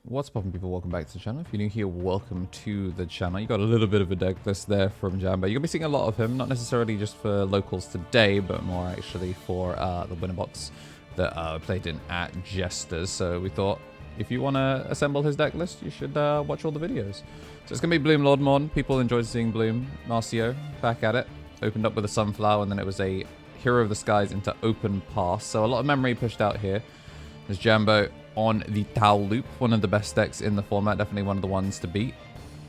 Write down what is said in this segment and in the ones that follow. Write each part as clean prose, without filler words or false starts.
What's poppin', people? Welcome back to the channel. If you're new here, welcome to the channel. You got a little bit of a deck list there from Jambo. You're gonna be seeing a lot of him, not necessarily just for locals today, but more actually for the winner box that played in at Jesters. So we thought if you want to assemble his deck list, you should watch all the videos. So it's gonna be Bloomlordmon. People enjoyed seeing Bloom. Marcio back at it. Opened up with a Sunflower, and then it was a Hero of the Skies into Open Pass. So a lot of memory pushed out here. There's Jambo on the Tau Loop, one of the best decks in the format, definitely one of the ones to beat.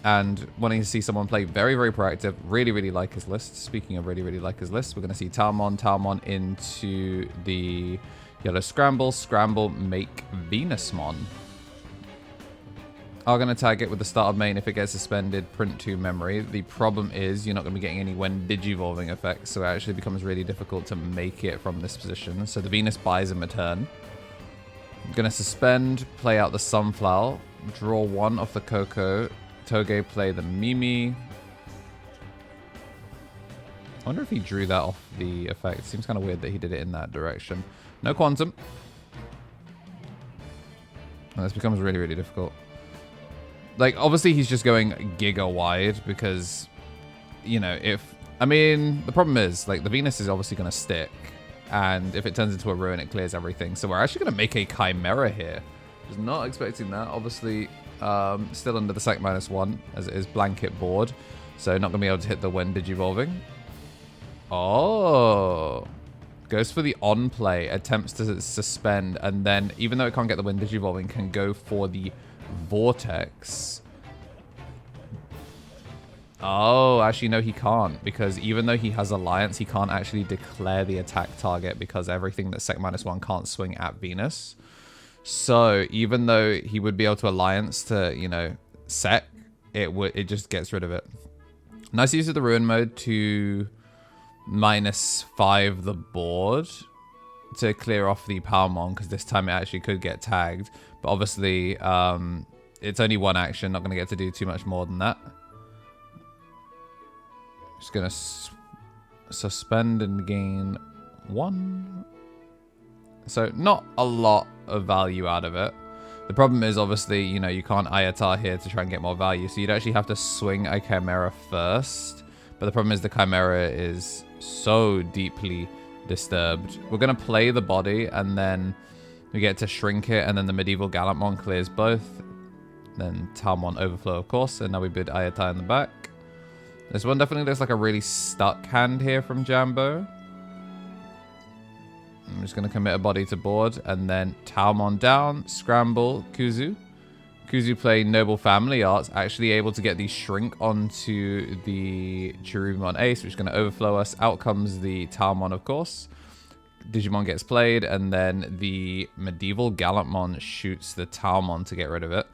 And wanting to see someone play very, very proactive, really like his list. Speaking of really like his list, we're going to see Taomon into the Yellow Scramble, make Venusmon. Are going to tag it with the start of main. If it gets suspended, print 2 memory. The problem is you're not going to be getting any when digivolving effects, so it actually becomes really difficult to make it from this position. So the Venus buys him a turn. I'm going to suspend, play out the Sunflower, draw 1 off the Coco, Toge play the Mimi. I wonder if he drew that off the effect. Seems kind of weird that he did it in that direction. No Quantum. And this becomes really difficult. Like, obviously he's just going giga wide because, you know, I mean, the problem is, like, the Venus is obviously going to stick. And if it turns into a ruin, it clears everything. So we're actually going to make a Chimera here. Was not expecting that. Obviously, still under the sec -1 as it is blanket board. So not going to be able to hit the when digivolving. Oh. Goes for the on play. Attempts to suspend. And then, even though it can't get the when digivolving, can go for the Vortex. Oh, actually, no, he can't. Because even though he has Alliance, he can't actually declare the attack target because everything that sec -1 can't swing at Venus. So even though he would be able to Alliance to, you know, sec, it just gets rid of it. Nice use of the Ruin mode to -5 the board to clear off the Taomon, because this time it actually could get tagged. But obviously, it's only one action, not going to get to do too much more than that. Just going to suspend and gain 1. So not a lot of value out of it. The problem is, obviously, you know, you can't Ayatar here to try and get more value. So you'd actually have to swing a Chimera first. But the problem is the Chimera is so deeply disturbed. We're going to play the body, and then we get to shrink it, and then the Medieval Gallantmon clears both. Then Taomon Overflow, of course, and now we bid Ayatar in the back. This one definitely looks like a really stuck hand here from Jambo. I'm just going to commit a body to board, and then Taomon down, Scramble, Kuzu. Kuzu play Noble Family Arts, actually able to get the shrink onto the Cherubimon Ace, which is going to overflow us. Out comes the Taomon, of course. Digimon gets played, and then the Medieval Gallantmon shoots the Taomon to get rid of it.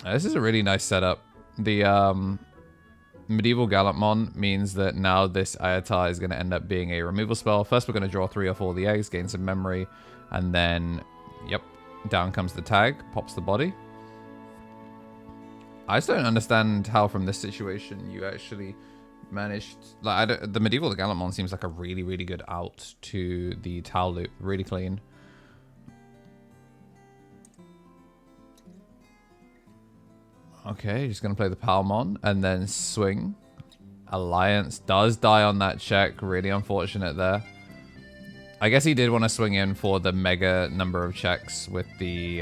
This is a really nice setup. The Medieval Gallantmon means that now this Ayatar is going to end up being a removal spell. First, we're going to draw 3 off all the eggs, gain some memory, and then, yep, down comes the tag, pops the body. I just don't understand how from this situation you actually managed... Like, the Medieval Gallantmon seems like a really good out to the Tau Loop. Really clean. Okay, just going to play the Taomon and then swing. Alliance does die on that check. Really unfortunate there. I guess he did want to swing in for the mega number of checks with the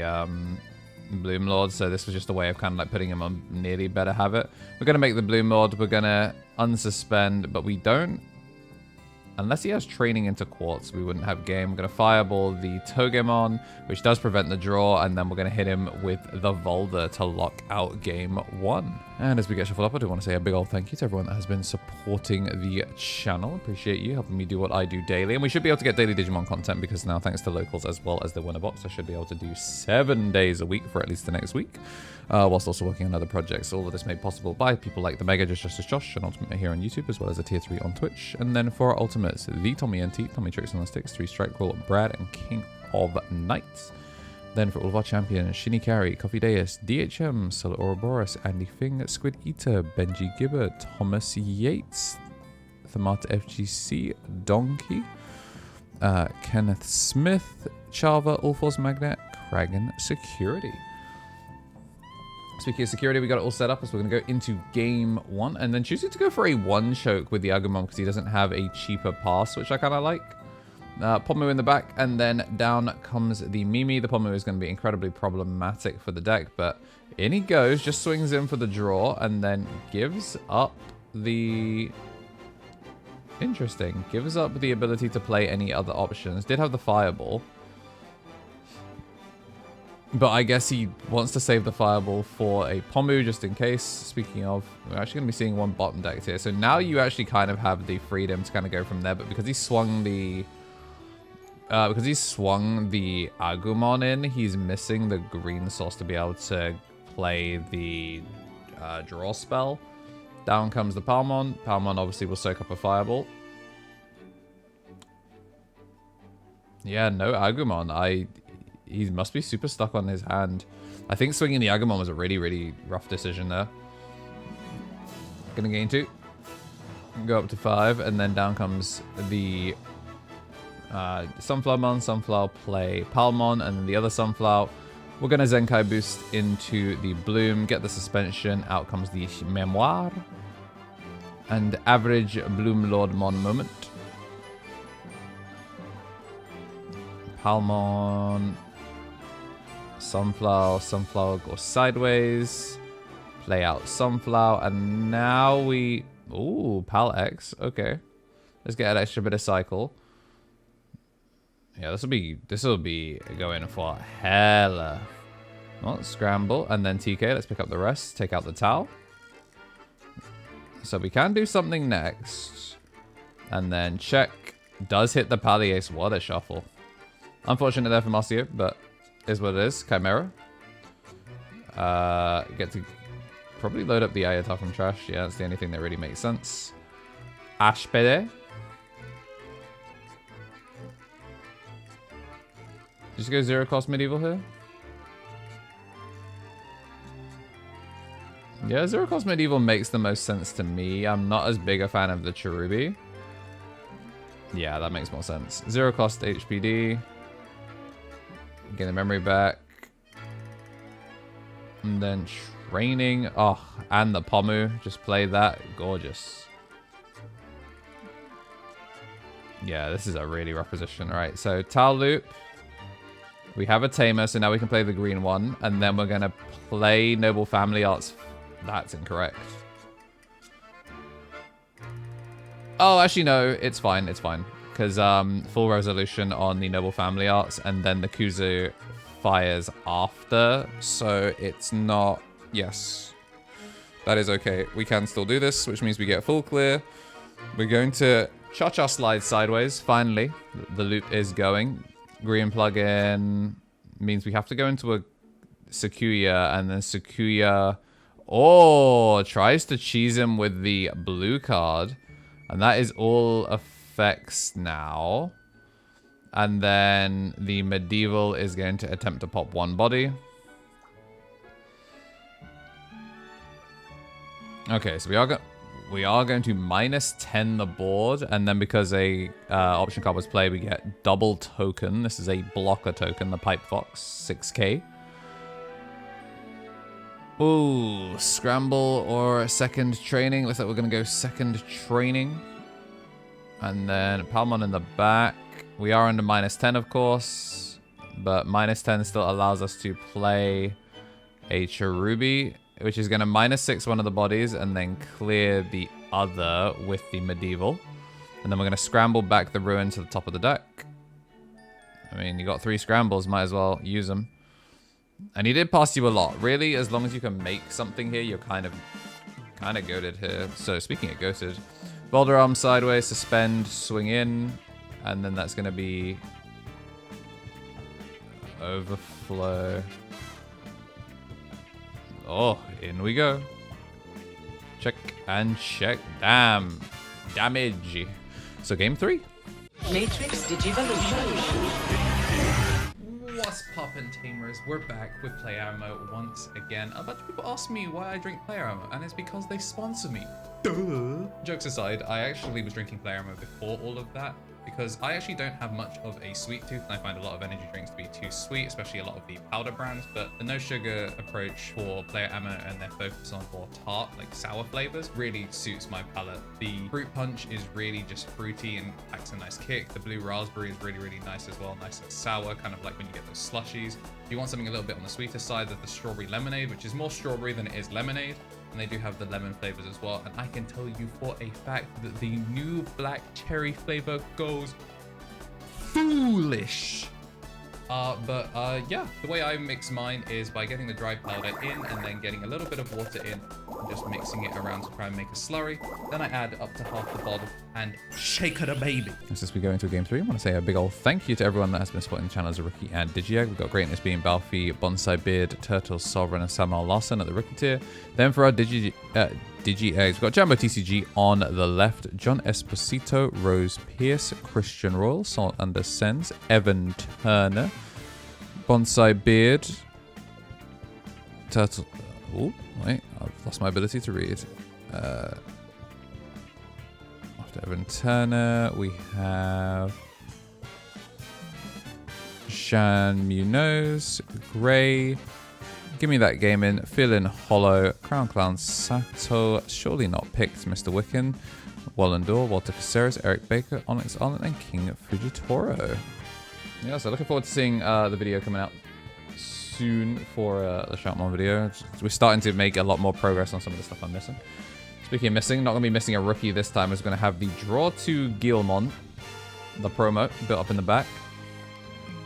Bloomlord, so this was just a way of kind of like putting him on nearly better habit. We're going to make the Bloomlord. We're going to unsuspend, but we don't. Unless he has training into Quartz, we wouldn't have game. We're going to Fireball the Togemon, which does prevent the draw, and then we're going to hit him with the Volder to lock out game 1. And as we get shuffled up, I do want to say a big old thank you to everyone that has been supporting the channel. Appreciate you helping me do what I do daily. And we should be able to get daily Digimon content because now, thanks to locals as well as the winner box, I should be able to do 7 days a week for at least the next week. Whilst also working on other projects. All of this made possible by people like the Mega Justice Josh and Ultimate here on YouTube, as well as a tier 3 on Twitch. And then for our Ultimates, the Tommy NT, Tommy Tricks on the Sticks, 3 Strike Roll, Brad, and King of Knights. Then for all of our champions, Shinny Carry, Coffee Deus, DHM, Solo Ouroboros, Andy Fing, Squid Eater, Benji Gibber, Thomas Yates, Thamata FGC, Donkey, Kenneth Smith, Chava, All Force Magnet, Dragon Security. Speaking of security, we got it all set up, so we're going to go into game 1, and then choosing to go for a 1-choke with the Agumon because he doesn't have a cheaper pass, which I kind of like. Pomu in the back, and then down comes the Mimi. The Pomu is going to be incredibly problematic for the deck, but in he goes, just swings in for the draw, and then gives up the... Interesting. Gives up the ability to play any other options. Did have the Fireball. But I guess he wants to save the Fireball for a Pomu just in case. Speaking of, we're actually going to be seeing one bottom deck here. So now you actually kind of have the freedom to kind of go from there. But because he swung the... Agumon in, he's missing the green source to be able to play the draw spell. Down comes the Taomon. Taomon obviously will soak up a Fireball. Yeah, no Agumon. He must be super stuck on his hand. I think swinging the Agumon was a really, really rough decision there. Gonna gain 2. Go up to 5, and then down comes the Sunflowermon. Sunflower play Palmon, and then the other Sunflower. We're gonna Zenkai boost into the Bloom, get the suspension. Out comes the Memoir. And average Bloomlordmon moment. Palmon. Sunflower. Sunflower goes sideways. Play out Sunflower. And now we... Ooh, Pal X. Okay. Let's get an extra bit of cycle. Yeah, this will be going for hella. Well, scramble. And then TK. Let's pick up the rest. Take out the Tau. So we can do something next. And then check. Does hit the Pally Ace. What a shuffle. Unfortunate there for Marcio, but is what it is. Chimera. Get to probably load up the Ayatar from trash. Yeah, that's the only thing that really makes sense. Ashpede. Just go 0 cost medieval here. Yeah, 0 cost medieval makes the most sense to me. I'm not as big a fan of the Cherubi. Yeah, that makes more sense. 0 cost HPD. Get the memory back. And then training. Oh, and the Pomu. Just play that. Gorgeous. Yeah, this is a really rough position. All right, so Tal Loop. We have a Tamer, so now we can play the green one. And then we're going to play Noble Family Arts. That's incorrect. Oh, actually, no. It's fine. It's fine. Because full resolution on the Noble Family Arts. And then the Kuzu fires after. So it's not... Yes. That is okay. We can still do this, which means we get full clear. We're going to cha-cha slide sideways. Finally, the loop is going. Green plug-in means we have to go into a Sakuya, and then Sakuya tries to cheese him with the blue card, and that is all effects now. And then the medieval is going to attempt to pop one body. Okay, so we are going to -10 the board, and then because a option card was played, we get double token. This is a blocker token, the Pipe Fox, 6k. Ooh, scramble or second training. Looks like we're going to go second training. And then Palmon in the back. We are under -10, of course, but -10 still allows us to play a Cherubi, which is going to -6 one of the bodies and then clear the other with the medieval. And then we're going to scramble back the ruin to the top of the deck. I mean, you got 3 scrambles, might as well use them. And he did pass you a lot. Really, as long as you can make something here, you're kind of goated here. So speaking of goated, Boulder Arm sideways, suspend, swing in, and then that's going to be overflow. Oh, in we go. Check and check. Damn. Damage. So game 3. Matrix Digivolution. What's poppin', Tamers? We're back with Play Armour once again. A bunch of people ask me why I drink Play Armour, and it's because they sponsor me. Duh. Jokes aside, I actually was drinking Play Armour before all of that. because I actually don't have much of a sweet tooth, and I find a lot of energy drinks to be too sweet, especially a lot of the powder brands. But the no sugar approach for player ammo and their focus on more tart, like sour flavors, really suits my palate. The fruit punch is really just fruity and packs a nice kick. The blue raspberry is really, really nice as well, nice and sour, kind of like when you get those slushies. If you want something a little bit on the sweeter side, there's the strawberry lemonade, which is more strawberry than it is lemonade. And they do have the lemon flavors as well. And I can tell you for a fact that the new black cherry flavor goes foolish. Yeah, the way I mix mine is by getting the dry powder in and then getting a little bit of water in and just mixing it around to try and make a slurry. Then I add up to half the bottle and shake it a baby. As we go into game 3, I want to say a big old thank you to everyone that has been supporting the channel as a rookie and DigiEgg. We've got Greatness being Balfi, Bonsai Beard, Turtle, Sovereign, and Samuel Larson at the rookie tier. Then for our DigiEggs, we've got Jambo TCG on the left, John Esposito, Rose Pierce, Christian Royal, Salt Under Sens, Evan Turner, Bonsai Beard, Turtle. Oh, wait, I've lost my ability to read. After Evan Turner, we have Shan Munoz, Gray. Give me that game in. Feeling Hollow, Crown Clown Sato, surely not picked, Mr. Wiccan, Wallendor, Walter Caceres, Eric Baker, Onyx Island, and King Fujitoro. Yeah, so looking forward to seeing the video coming out soon for the Shoutmon video. We're starting to make a lot more progress on some of the stuff I'm missing. Speaking of missing, not going to be missing a rookie this time. We're going to have the Draw 2 Gilmon, the promo, built up in the back.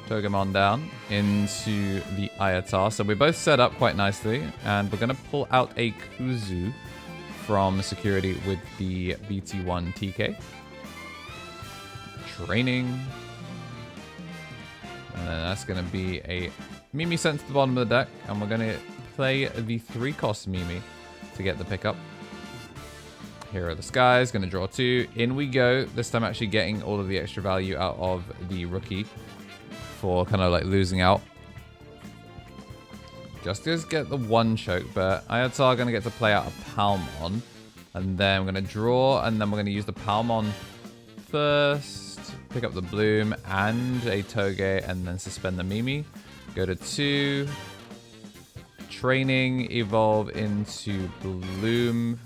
Togemon down into the Ayatar. So we're both set up quite nicely, and we're going to pull out a Kuzu from security with the BT1 TK. Training. And then that's going to be a Mimi sent to the bottom of the deck, and we're going to play the 3-cost Mimi to get the pickup. Here are the Skies, going to draw 2. In we go. This time actually getting all of the extra value out of the rookie for kind of like losing out. Just get the 1 choke, but Ayatar going to get to play out a Palmon. And then we're going to draw, and then we're going to use the Palmon first. Pick up the Bloom and a Toge, and then suspend the Mimi. Go to 2. Training, evolve into Bloom.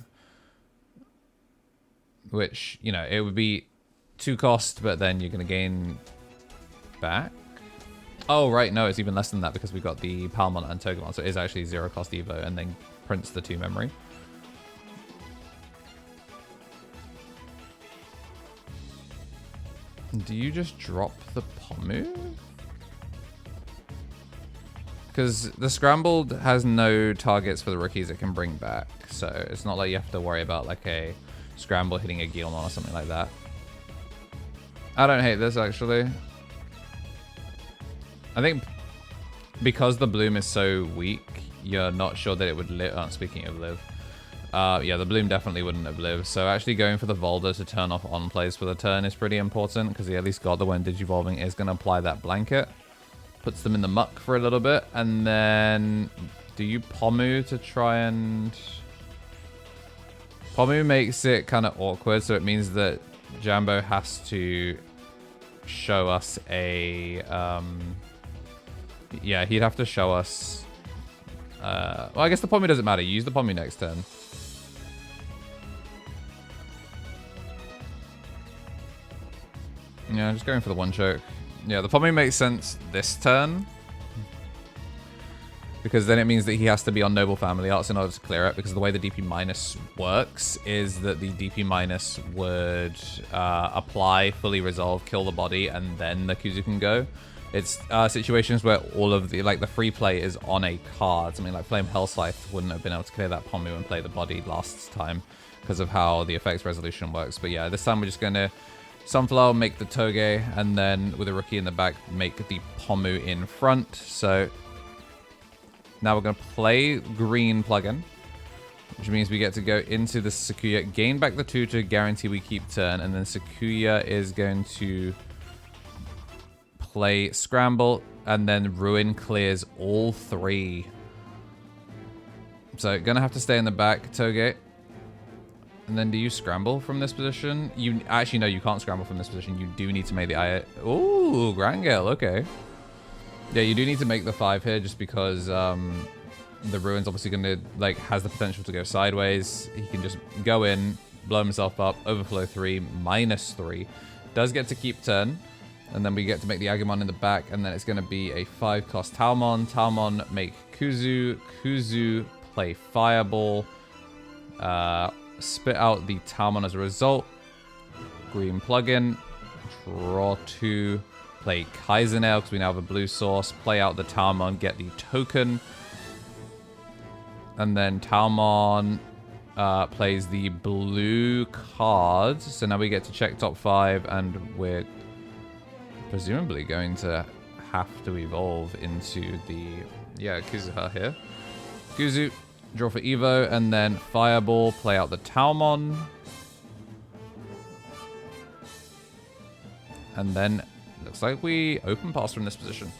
Which, you know, it would be 2 cost, but then you're going to gain back. Oh, right. No, it's even less than that because we've got the Palmon and Togemon. So it is actually 0 cost Evo and then prints the 2 memory. Do you just drop the Pomu? Because the Scrambled has no targets for the rookies it can bring back. So it's not like you have to worry about like a Scramble hitting a Gilmon or something like that. I don't hate this actually. I think because the Bloom is so weak, you're not sure that it would live. Oh, speaking of live. Yeah, the Bloom definitely wouldn't have lived. So actually going for the Volder to turn off on plays for the turn is pretty important because he at least got the when Digivolving is going to apply that blanket. Puts them in the muck for a little bit. And then do you Pomu to try and... Pomu makes it kind of awkward. So it means that Jambo has to show us a... yeah, he'd have to show us... well, I guess the Pomu doesn't matter. You use the Pomu next turn. Yeah, just going for the 1 choke. Yeah, the Pomu makes sense this turn. Because then it means that he has to be on Noble Family Arts in order to clear it. Because the way the DP minus works is that the DP minus would apply, fully resolve, kill the body, and then the Kuzu can go. It's situations where all of the, like the free play is on a card. Something like Flame Hellscythe wouldn't have been able to clear that Pomu and play the body last time because of how the effects resolution works. But yeah, this time we're just going to Sunflower, make the Toge, and then with a rookie in the back, make the Pomu in front. So now we're going to play green plugin, which means we get to go into the Sakuya, gain back the 2 to guarantee we keep turn, and then Sakuya is going to play Scramble, and then Ruin clears all 3. So gonna have to stay in the back, Toge. And then do you scramble from this position? You actually, no, you can't scramble from this position. You do need to make the Ooh, Grangale, okay. Yeah, you do need to make the 5 here just because the Ruin's obviously going to, like, has the potential to go sideways. He can just go in, blow himself up, overflow 3, -3. Does get to keep turn. And then we get to make the Agumon in the back, and then it's going to be a 5-cost Taomon. Taomon, make Kuzu. Kuzu, play Fireball. Spit out the Taomon as a result. Green plugin. Draw 2. Play Kaizenale, because we now have a blue source. Play out the Taomon, get the token. And then Taomon plays the blue card. So now we get to check top 5, and we're presumably going to have to evolve into the, yeah, Kuzuha here. Kuzu, draw for Evo, and then Fireball, play out the Taomon. And then, looks like we open pass from this position.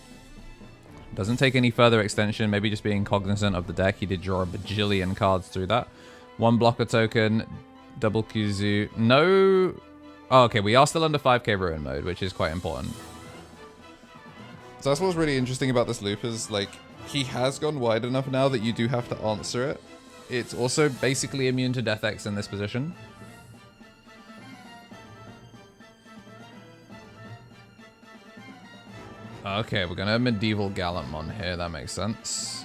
Doesn't take any further extension, maybe just being cognizant of the deck. He did draw a bajillion cards through that. 1 blocker token, double Kuzu. No... Oh, okay, we are still under 5k ruin mode, which is quite important. So that's what's really interesting about this loop is, like, he has gone wide enough now that you do have to answer it. It's also basically immune to Death X in this position. Okay, we're gonna have Medieval Gallantmon here, that makes sense.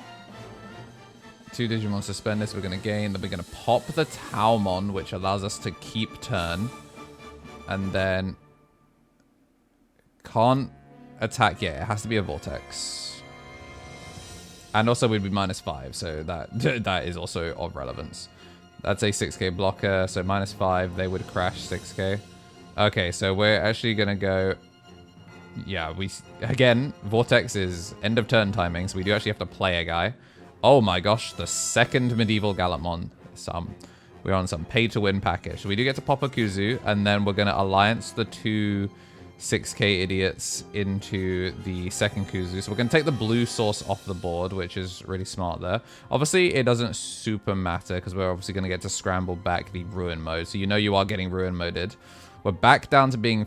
2 Digimon suspended, so we're gonna gain, then we're gonna pop the Taomon, which allows us to keep turn. And then can't attack yet. It has to be a Vortex. And also we'd be -5, so that is also of relevance. That's a 6k blocker, so -5, they would crash 6k. Okay, so we're actually gonna go... Yeah, again, Vortex is end of turn timing, so we do actually have to play a guy. Oh my gosh, the second Medieval Gallantmon. We're on some pay-to-win package. So we do get to pop a Kuzu, and then we're going to alliance the 2 6k idiots into the second Kuzu. So we're going to take the blue source off the board, which is really smart there. Obviously, it doesn't super matter, because we're obviously going to get to scramble back the Ruin mode. So you know you are getting Ruin moded. We're back down to being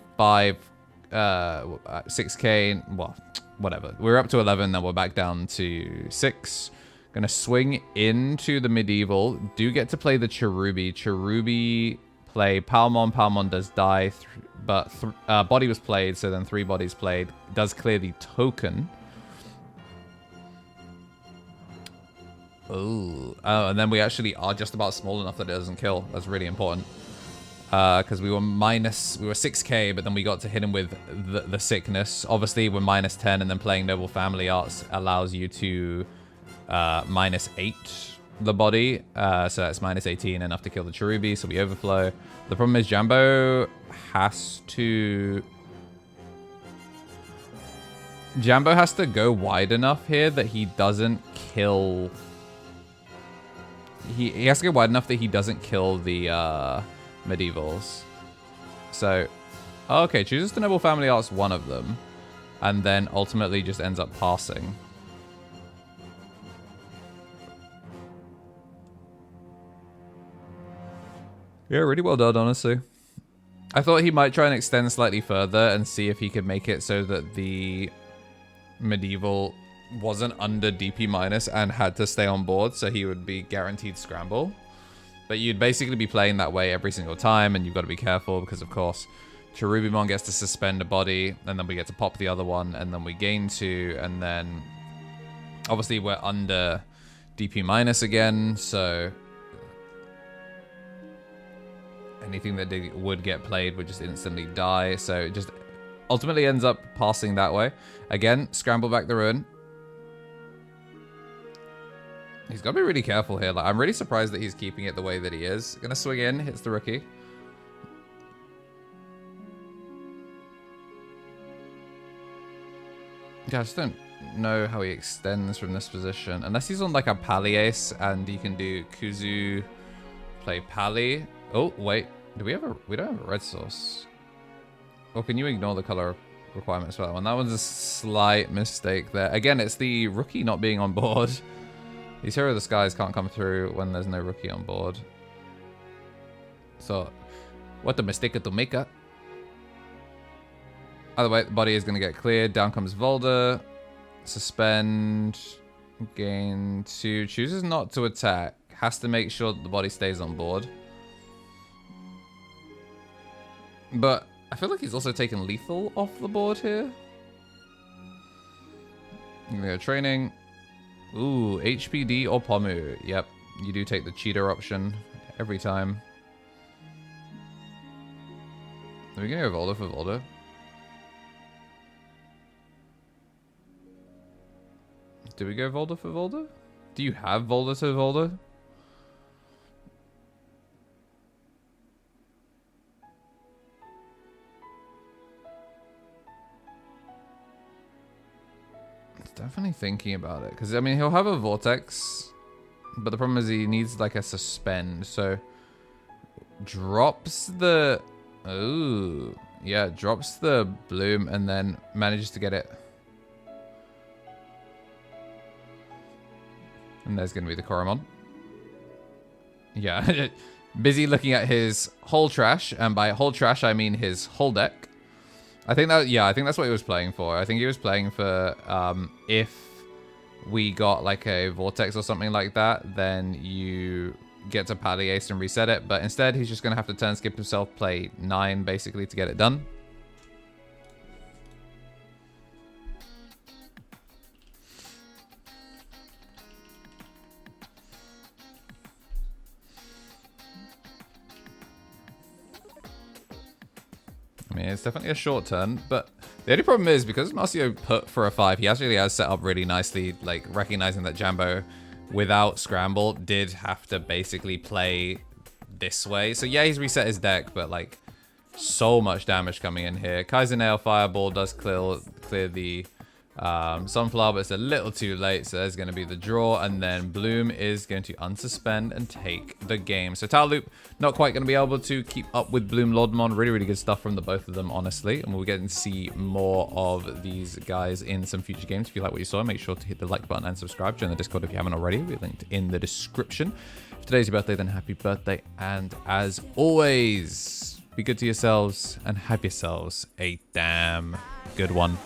6k, well, whatever. We're up to 11, then we're back down to 6. Gonna swing into the Medieval. Do get to play the Cherubi. Cherubi play Palmon. Palmon does die, but body was played, so then 3 bodies played. Does clear the token. Oh, and then we actually are just about small enough that it doesn't kill. That's really important. Because we were 6k, but then we got to hit him with the sickness. Obviously, we're -10, and then playing Noble Family Arts allows you to -8 the body. So that's -18, enough to kill the Cherubi, so we overflow. The problem is Jambo has to go wide enough here that he doesn't kill... He has to go wide enough that he doesn't kill the Medievals. So, okay, chooses the Noble Family Arts, one of them, and then ultimately just ends up passing. Yeah, really well done, honestly. I thought he might try and extend slightly further and see if he could make it so that the Medieval wasn't under DP minus and had to stay on board, so he would be guaranteed scramble. But you'd basically be playing that way every single time, and you've got to be careful because, of course, Cherubimon gets to suspend a body, and then we get to pop the other one, and then we gain 2, and then obviously we're under DP minus again, so anything that would get played would just instantly die, so it just ultimately ends up passing that way. Again, scramble back the Ruin. He's got to be really careful here. Like, I'm really surprised that he's keeping it the way that he is. Gonna swing in, hits the rookie. Yeah, I just don't know how he extends from this position. Unless he's on like a Pally Ace and he can do Kuzu, play Pally. Oh, wait. We don't have a red source. Or can you ignore the color requirements for that one? That one's a slight mistake there. Again, it's the rookie not being on board. These Hero of the Skies can't come through when there's no rookie on board. So, what a mistake to make. Either way, the body is going to get cleared. Down comes Volder. Suspend. Gain 2. Chooses not to attack. Has to make sure that the body stays on board. But I feel like he's also taken lethal off the board here. I'm going to go training. Ooh, HPD or Pomu. Yep, you do take the cheater option every time. Are we going to go Volder for Volder? Do we go Volder for Volder? Do you have Volder to Volder? Definitely thinking about it. Because, I mean, he'll have a Vortex. But the problem is he needs, like, a Suspend. So, drops the... Ooh. Yeah, drops the Bloom and then manages to get it. And there's going to be the Koromon. Yeah. Busy looking at his whole trash. And by whole trash, I mean his whole deck. I think that, yeah, I think that's what he was playing for. I think he was playing for if we got like a Vortex or something like that, then you get to Pally Ace and reset it. But instead, he's just going to have to turn skip himself, play 9 basically to get it done. I mean, it's definitely a short turn, but the only problem is because Marcio put for a 5, he actually has set up really nicely, like recognizing that Jambo without Scramble did have to basically play this way. So yeah, he's reset his deck, but like so much damage coming in here. Kaiser Nail Fireball does clear the Sunflower, but it's a little too late, so there's going to be the draw, and then Bloom is going to unsuspend and take the game. So Tao Loop not quite going to be able to keep up with Bloomlordmon. Really, really good stuff from the both of them, honestly, and we'll get to see more of these guys in some future games. If you like what you saw, make sure to hit the like button and subscribe. Join the Discord if you haven't already. We're linked in the description. If today's your birthday, then happy birthday, and as always, be good to yourselves and have yourselves a damn good one.